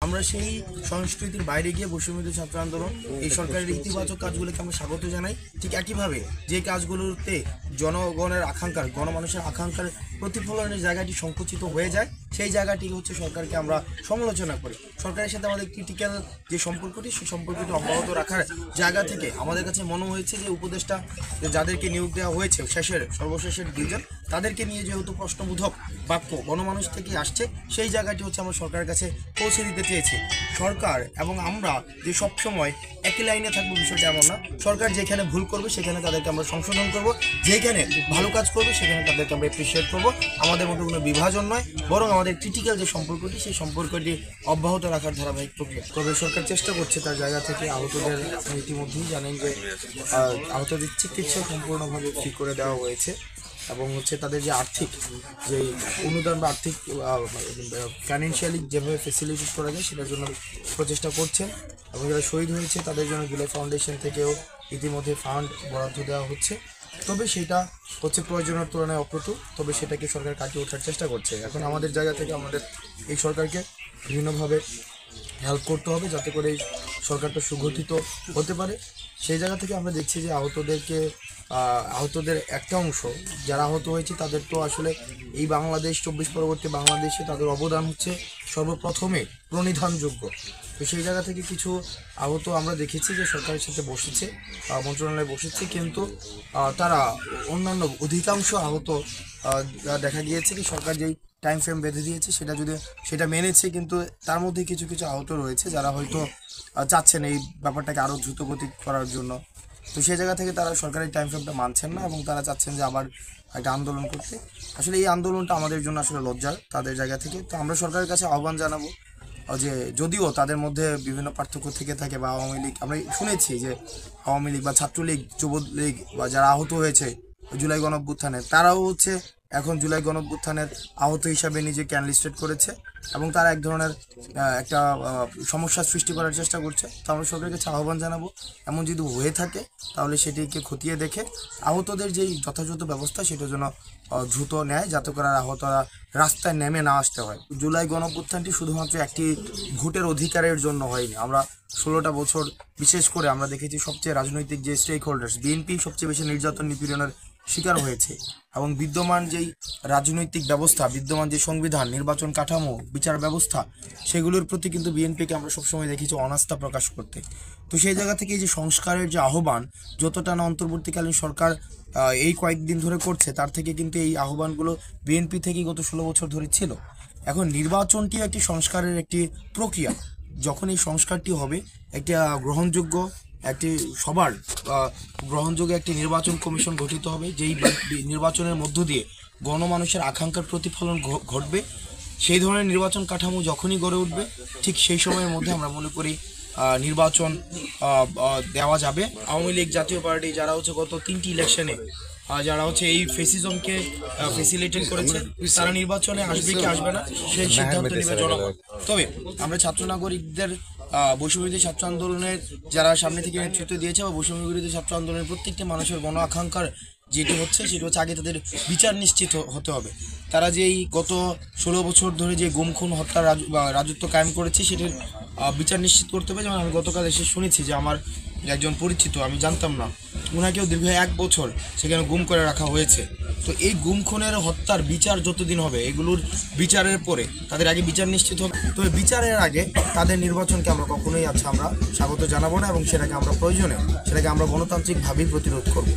আমরা সেই সংস্কৃতির বাইরে গিয়ে বৈষম্যবিরোধী ছাত্র আন্দোলন এই সরকারের ইতিবাচক কাজগুলোকে আমরা স্বাগত জানাই। ঠিক একইভাবে যে কাজগুলোতে জনগণের আকাঙ্ক্ষার গণমানুষের আকাঙ্ক্ষার প্রতিফলনের জায়গাটি সংকুচিত হয়ে যায়, সেই জায়গাটি হচ্ছে সরকারকে আমরা সমালোচনা করি। সরকারের সাথে আমাদের ক্রিটিক্যাল যে সম্পর্কটি, সেই সম্পর্কটি অব্যাহত রাখার জায়গা থেকে আমাদের কাছে মনে হয়েছে যে উপদেষ্টা যাদেরকে নিয়োগ দেওয়া হয়েছে সর্বশেষের দুইজন, তাদেরকে নিয়ে যেহেতু প্রশ্নবোধক বাক্য গণমানুষ থেকে আসছে, সেই জায়গাটি হচ্ছে আমরা সরকারের কাছে পৌঁছে দিতে চেয়েছি। সরকার এবং আমরা যে সবসময় একই লাইনে থাকবো বিষয়টা এমন না। সরকার যেখানে ভুল করবে সেখানে তাদেরকে আমরা সংশোধন করব, যেখানে ভালো কাজ করবে সেখানে তাদেরকে আমরা অ্যাপ্রিসিয়েট করবো। আমাদের মধ্যে কোনো বিভাজন নয়, বরং আমাদের ক্রিটিক্যাল যে সম্পর্কটি, সেই সম্পর্কটি অব্যাহত রাখার ধারাবাহিক প্রক্রিয়া। তবে সরকার চেষ্টা করছে তার জায়গা থেকে আহতদের, ইতিমধ্যেই জানেন যে আহতদের চিকিৎসা সম্পূর্ণভাবে ফ্রি করে দেওয়া হয়েছে এবং হচ্ছে তাদের যে আর্থিক যে অনুদান বা আর্থিক ফাইন্যান্সিয়ালি যেভাবে ফেসিলিটেট করা যায় সেটার জন্য প্রচেষ্টা করছেন। এবং যারা শহীদ হয়েছে তাদের জন্য জুলাই ফাউন্ডেশন থেকেও ইতিমধ্যে ফান্ড বরাদ্দ দেওয়া হচ্ছে। তবে সেটা হচ্ছে প্রয়োজনের তুলনায় অপ্রতুল, তবে সেটাকে সরকার কাটিয়ে ওঠার চেষ্টা করছে। এখন আমাদের জায়গা থেকে আমাদের এই সরকারকে বিভিন্নভাবে হেল্প করতে হবে যাতে করে এই সরকারটা সুগঠিত হতে পারে। সেই জায়গা থেকে আমরা দেখছি যে আহতদের একটা অংশ যারা আহত হয়েছে তাদের তো আসলে এই বাংলাদেশ 24 পরবর্তী বাংলাদেশে তাদের অবদান হচ্ছে সর্বপ্রথমে প্রণিধানযোগ্য। তো সেই জায়গা থেকে কিছু আহত আমরা দেখেছি যে সরকারের সাথে বসেছে, মন্ত্রণালয়ে বসেছে, কিন্তু তারা অন্যান্য অধিকাংশ আহত দেখা গিয়েছে কি সরকার যেই টাইম ফ্রেম বেঁধে দিয়েছে সেটা মেনেছে, কিন্তু তার মধ্যে কিছু কিছু আহত রয়েছে যারা হয়তো চাচ্ছেন এই ব্যাপারটাকে আরও দ্রুতগতি করার জন্য। তো সেই জায়গা থেকে তারা সরকারের টাইম ফ্রেমটা মানছেন না এবং তারা চাচ্ছেন যে আবার একটা আন্দোলন করতে। আসলে এই আন্দোলনটা আমাদের জন্য আসলে লজ্জার তাদের জায়গা থেকে। তো আমরা সরকারের কাছে আহ্বান জানাবো যে যদিও তাদের মধ্যে বিভিন্ন পার্থক্য থেকে থাকে বা আওয়ামী লীগ, আমরা শুনেছি যে আওয়ামী লীগ বা ছাত্রলীগ, যুবলীগ বা যারা আহত হয়েছে জুলাই গণঅভ্যুত্থানে, তারাও হচ্ছে এখন জুলাই গণঅভ্যুত্থানের আহত হিসাবে নিজেকে অ্যানলিস্টেড করেছে এবং তারা এক ধরনের একটা সমস্যার সৃষ্টি করার চেষ্টা করছে। তো আমরা সরকারের কাছে আহ্বান জানাবো এমন যদি হয়ে থাকে তাহলে সেটিকে খতিয়ে দেখে আহতদের যেই যথাযথ ব্যবস্থা সেটা যেন দ্রুত নেয়, যাতে করে আহতরা রাস্তায় নেমে না আসতে হয়। জুলাই গণঅভ্যুত্থানটি শুধুমাত্র একটি ভোটের অধিকারের জন্য হয়নি। আমরা 16টা বছর বিশেষ করে আমরা দেখেছি সবচেয়ে রাজনৈতিক যে স্টেক হোল্ডার্স, বিএনপি সবচেয়ে বেশি নির্যাতন নিপীড়নের শিকার হয়েছে এবং বিদ্যমান যেই রাজনৈতিক ব্যবস্থা, বিদ্যমান যে সংবিধান, নির্বাচন কাঠামো, বিচার ব্যবস্থা, সেগুলোর প্রতি কিন্তু বিএনপিকে আমরা সবসময় দেখেছি অনাস্থা প্রকাশ করতে। তো সেই জায়গা থেকে এই যে সংস্কারের যে আহ্বান যতটা না অন্তর্বর্তীকালীন সরকার এই কয়েকদিন ধরে করছে, তার থেকে কিন্তু এই আহ্বানগুলো বিএনপি থেকেই গত 16 বছর ধরে ছিল। এখন নির্বাচনটি একটি সংস্কারের একটি প্রক্রিয়া। যখন এই সংস্কারটি হবে একটি গ্রহণযোগ্য, একটি সবার গ্রহণযোগ্য একটি নির্বাচন কমিশন গঠিত হবে, যেই নির্বাচনের মধ্য দিয়ে গণমানুষের আকাঙ্ক্ষার প্রতিফলন ঘটবে। সেই ধরনের নির্বাচন কাঠামো যখনই গড়ে উঠবে, ঠিক সেই সময়ের মধ্যে আমরা মনে করি নির্বাচন দেওয়া যাবে। আওয়ামী লীগ, জাতীয় পার্টি যারা হচ্ছে গত 3টি ইলেকশনে যারা হচ্ছে এই ফেসিজমকে ফেসিলিটেট করেছে, তারা নির্বাচনে আসবে কি আসবে না সেই সিদ্ধান্ত নেবে জনগণ। তবে আমরা ছাত্র নাগরিকদের বৈষম্যবিরোধী ছাত্র আন্দোলনের যারা সামনে থেকে নেতৃত্ব দিয়েছে বা বৈষম্যবিরোধী ছাত্র আন্দোলনের প্রত্যেকটি মানুষের গণ আকাঙ্ক্ষার যেটি হচ্ছে সেটা হচ্ছে আগে তাদের বিচার নিশ্চিত হতে হবে। তারা যে এই গত 16 বছর ধরে যে গুম খুন হত্যার রাজত্ব কায়েম করেছে সেটির বিচার নিশ্চিত করতে হবে। যেমন আমি গতকাল এসে শুনেছি যে আমার একজন পরিচিত, আমি জানতাম না, ওনাকেও দীর্ঘ 1 বছর সেখানে গুম করে রাখা হয়েছে। তো এই গুম খুনের হত্যার বিচার যতদিন হবে, এগুলোর বিচারের পরে তাদের আগে বিচার নিশ্চিত হবে। তবে বিচারের আগে তাদের নির্বাচনকে আমরা কখনোই আমরা স্বাগত জানাবো না এবং সেটাকে আমরা প্রয়োজনে সেটাকে আমরা গণতান্ত্রিকভাবেই প্রতিরোধ করব।